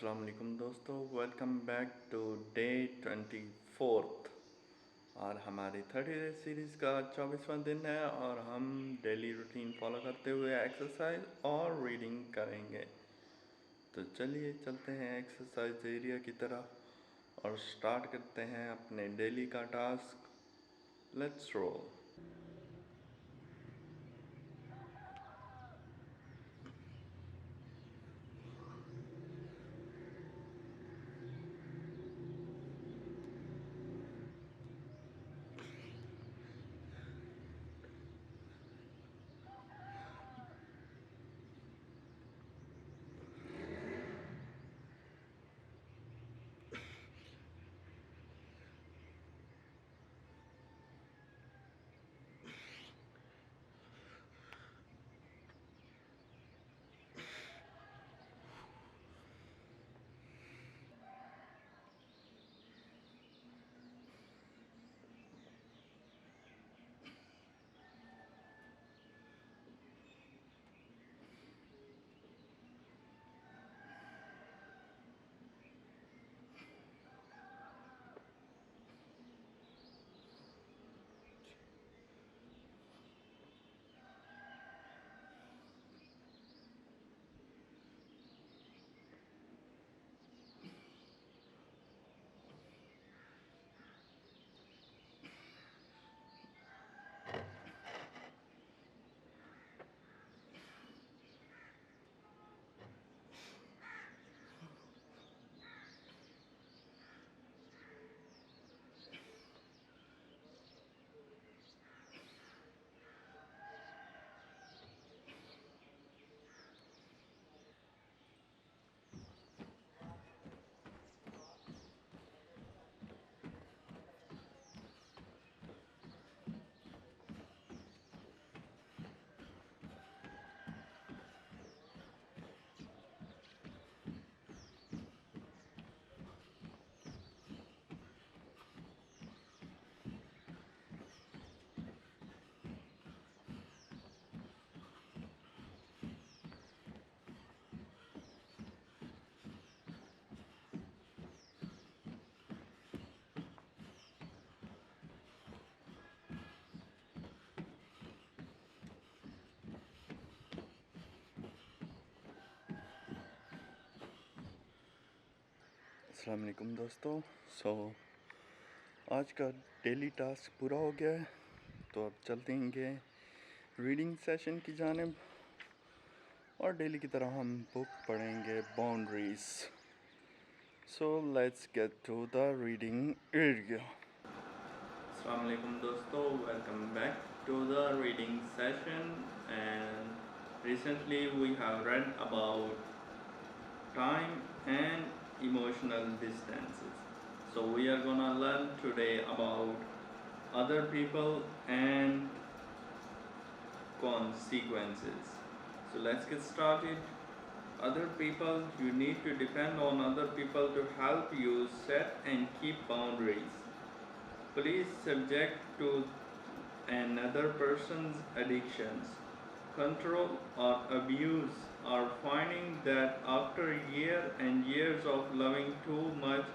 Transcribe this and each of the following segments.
अस्सलाम वालेकुम दोस्तों, वेलकम बैक टू डे 24 और हमारी 30 डे सीरीज़ का 24वां दिन है और हम डेली रूटीन फॉलो करते हुए एक्सरसाइज और रीडिंग करेंगे। तो चलिए चलते हैं एक्सरसाइज एरिया की तरफ और स्टार्ट करते हैं अपने डेली का टास्क। Let's roll. अस्सलाम वालेकुम दोस्तों। आज का डेली टास्क पूरा हो गया है, तो अब चलते हैं रीडिंग सेशन की जानिब और डेली की तरह हम बुक पढ़ेंगे boundaries. So let's get to the reading area. अस्सलाम वालेकुम दोस्तों, welcome back to the reading session and recently we have read about time and emotional distances. So we are gonna learn today about other people and consequences. So let's get started. Other people, you need to depend on other people to help you set and keep boundaries. Please subject to another person's addictions, control or abuse, or finding that after years and years of loving too much,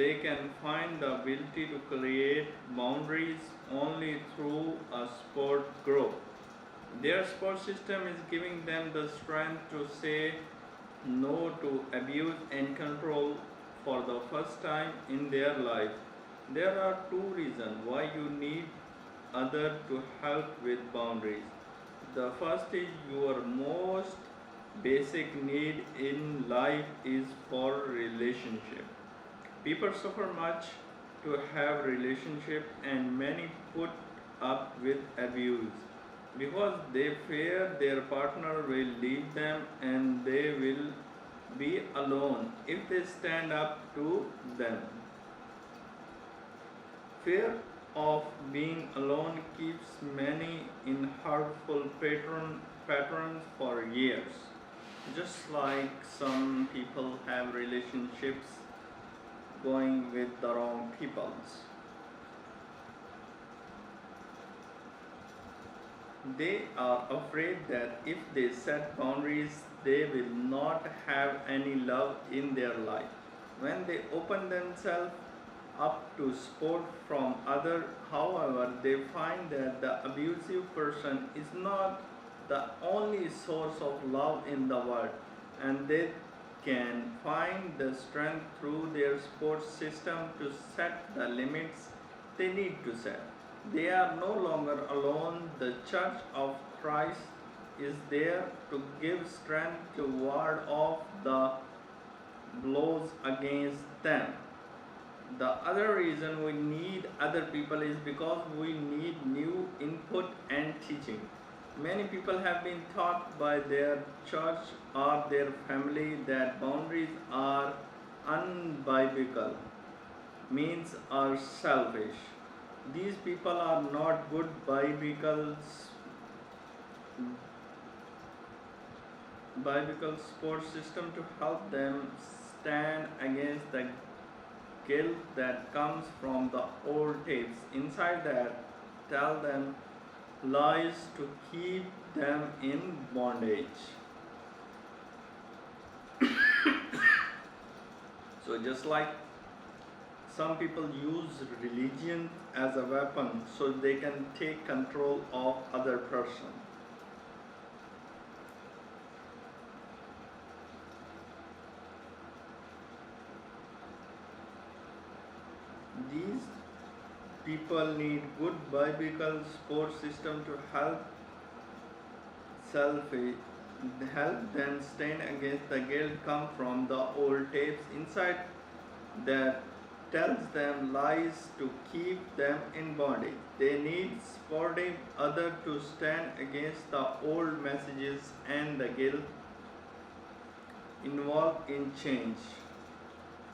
they can find the ability to create boundaries only through a support group. Their support system is giving them the strength to say no to abuse and control for the first time in their life. There are two reasons why you need others to help with boundaries. The first is your most basic need in life is for relationship. People suffer much to have relationship and many put up with abuse because they fear their partner will leave them and they will be alone if they stand up to them. Fear of being alone keeps many in hurtful patterns for years. Just like some people have relationships going with the wrong peoples. They are afraid that if they set boundaries, they will not have any love in their life. When they open themselves up to support from others, however, they find that the abusive person is not the only source of love in the world, and they can find the strength through their support system to set the limits they need to set. They are no longer alone. The Church of Christ is there to give strength to ward off the blows against them. The other reason we need other people is because we need new input and teaching. Many people have been taught by their church or their family that boundaries are unbiblical, means are selfish. These people are not good biblical support system to help them stand against the guilt that comes from the old tapes. Inside that, tell them lies to keep them in bondage. So, just like some people use religion as a weapon so they can take control of other person. These people need good biblical support system to self help them stand against the guilt come from the old tapes inside that tells them lies to keep them in bondage. They need supporting other to stand against the old messages and the guilt involved in change.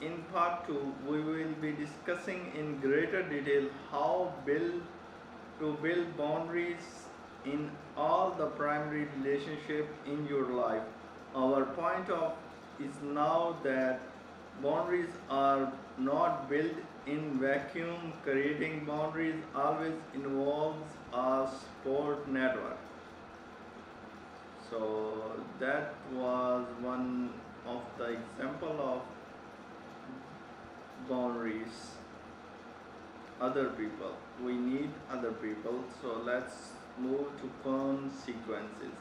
In part 2, we will be discussing in greater detail how to build boundaries in all the primary relationship in your life. Our point of is now that boundaries are not built in vacuum. Creating boundaries always involves a support network. So that was one of the example of boundaries. Other people, we need other people. So let's move to consequences.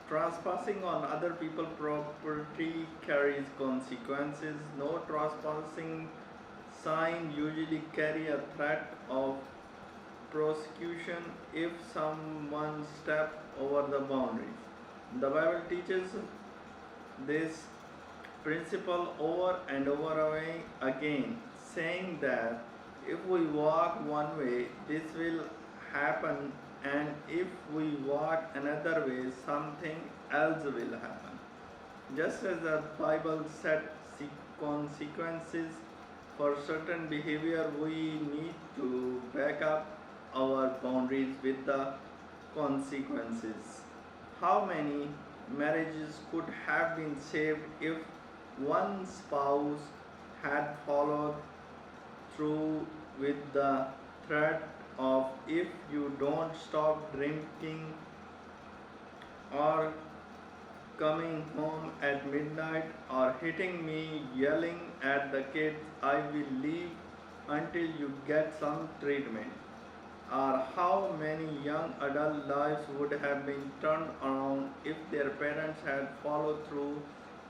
Trespassing on other people's property carries consequences. No trespassing sign usually carry a threat of prosecution if someone steps over the boundaries. The Bible teaches this principle over and over again, saying that if we walk one way, this will happen, and if we walk another way, something else will happen. Just as the Bible set consequences for certain behavior, we need to back up our boundaries with the consequences. How many marriages could have been saved if one spouse had followed through with the threat of if you don't stop drinking or coming home at midnight or hitting me, yelling at the kids, I will leave until you get some treatment. Or how many young adult lives would have been turned around if their parents had followed through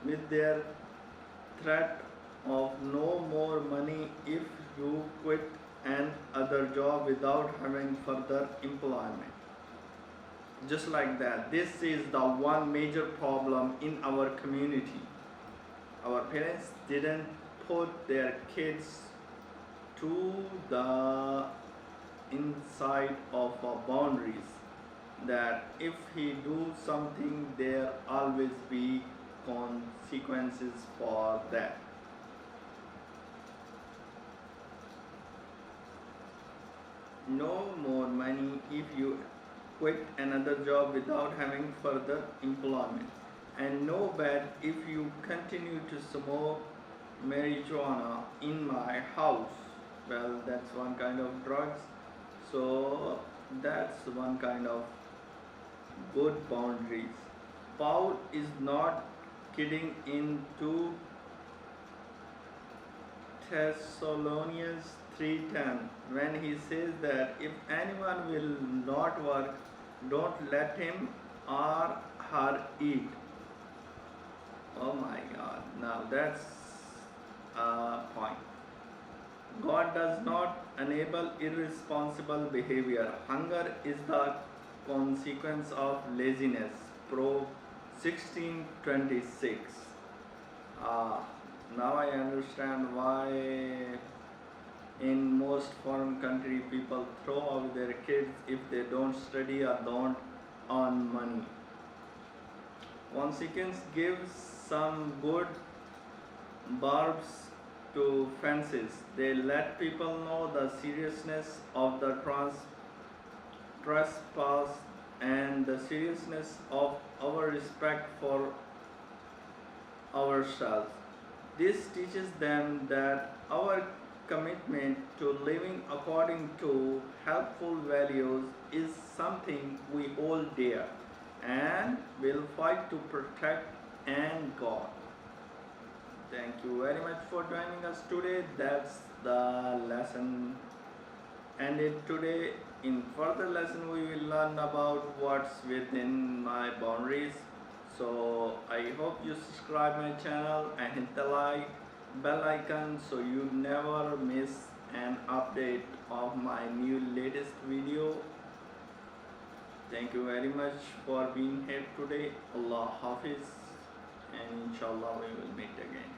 with their threat of no more money if you quit another job without having further employment. Just like that, this is the one major problem in our community. Our parents didn't put their kids to the inside of our boundaries, that if he do something, there always be consequences for that. No more money if you quit another job without having further employment, and no bad if you continue to smoke marijuana in my house. Well, that's one kind of drugs. So that's one kind of good boundaries. Paul is not kidding in 2 Thessalonians 3:10 when he says that if anyone will not work, don't let him or her eat. Oh my God, now that's a point. God does not enable irresponsible behavior. Hunger is the consequence of laziness. Proverbs 16:26. Ah, now I understand why in most foreign country people throw out their kids if they don't study or don't earn money. Consequence gives some good barbs to fences. They let people know the seriousness of the trespass and the seriousness of our respect for ourselves. This teaches them that our commitment to living according to helpful values is something we all dare and will fight to protect and guard. Thank you very much for joining us today. That's the lesson ended today. In further lesson we will learn about what's within my boundaries. So I hope you subscribe my channel and hit the like bell icon so you never miss an update of my new latest video. Thank you very much for being here today. Allah Hafiz, and inshallah we will meet again.